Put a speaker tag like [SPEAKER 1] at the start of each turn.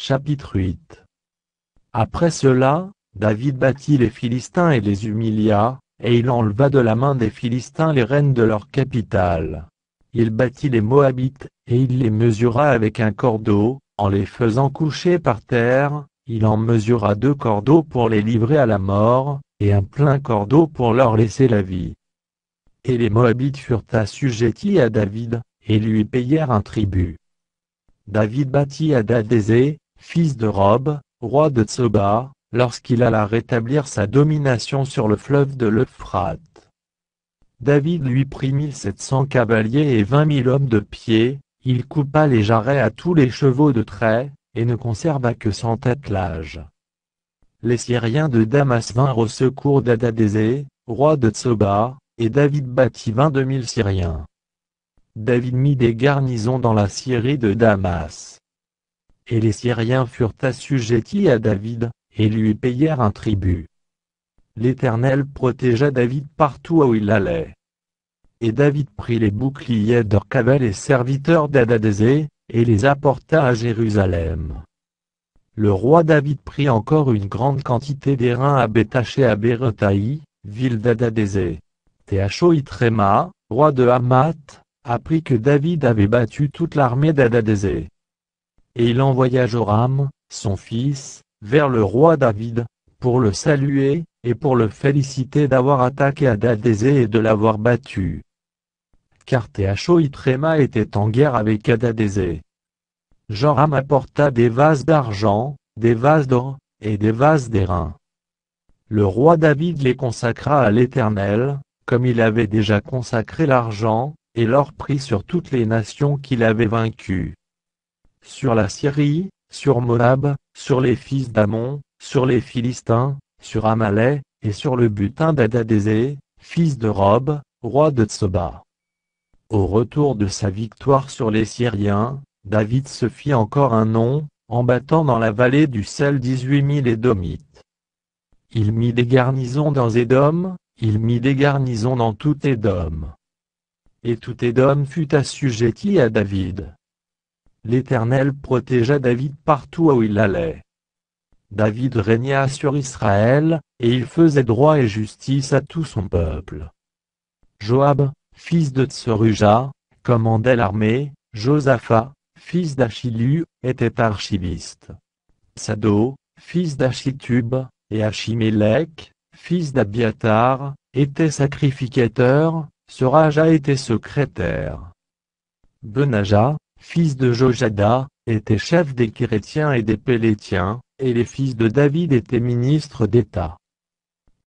[SPEAKER 1] Chapitre 8. Après cela, David battit les Philistins et les humilia, et il enleva de la main des Philistins les rênes de leur capitale. Il battit les Moabites, et il les mesura avec un cordeau, en les faisant coucher par terre. Il en mesura 2 cordeaux pour les livrer à la mort, et un plein cordeau pour leur laisser la vie. Et les Moabites furent assujettis à David, et lui payèrent un tribut. David battit Hadadézer, fils de Rob, roi de Tsoba, lorsqu'il alla rétablir sa domination sur le fleuve de l'Euphrate. David lui prit 1700 cavaliers et 20 000 hommes de pied, il coupa les jarrets à tous les chevaux de trait, et ne conserva que 100 attelages. Les Syriens de Damas vinrent au secours d'Hadadézer, roi de Tsoba, et David battit 22 000 Syriens. David mit des garnisons dans la Syrie de Damas. Et les Syriens furent assujettis à David, et lui payèrent un tribut. L'Éternel protégea David partout où il allait. Et David prit les boucliers d'Orcavel et serviteurs d'Hadadézer, et les apporta à Jérusalem. Le roi David prit encore une grande quantité d'airain à Bétaché à Bérotaï, ville d'Hadadézer. Théachoïtréma, roi de Hamath, apprit que David avait battu toute l'armée d'Hadadézer. Et il envoya Joram, son fils, vers le roi David, pour le saluer, et pour le féliciter d'avoir attaqué Hadadézer et de l'avoir battu. Car Théachoïtréma était en guerre avec Hadadézer. Joram apporta des vases d'argent, des vases d'or, et des vases d'airain. Le roi David les consacra à l'Éternel, comme il avait déjà consacré l'argent, et l'or pris sur toutes les nations qu'il avait vaincues. Sur la Syrie, sur Moab, sur les fils d'Ammon, sur les Philistins, sur Amalek, et sur le butin d'Hadadézer, fils de Rob, roi de Tsoba. Au retour de sa victoire sur les Syriens, David se fit encore un nom, en battant dans la vallée du sel 18 000 Édomites. Il mit des garnisons dans Édom, il mit des garnisons dans tout Édom. Et tout Édom fut assujetti à David. L'Éternel protégea David partout où il allait. David régna sur Israël, et il faisait droit et justice à tout son peuple. Joab, fils de Tseruja, commandait l'armée, Josaphat, fils d'Achilu, était archiviste. Sado, fils d'Achitub, et Achimélec, fils d'Abiatar, était sacrificateur, Soraja était secrétaire. Benaja, fils de Jojada, était chef des Kérétiens et des Pélétiens, et les fils de David étaient ministres d'État.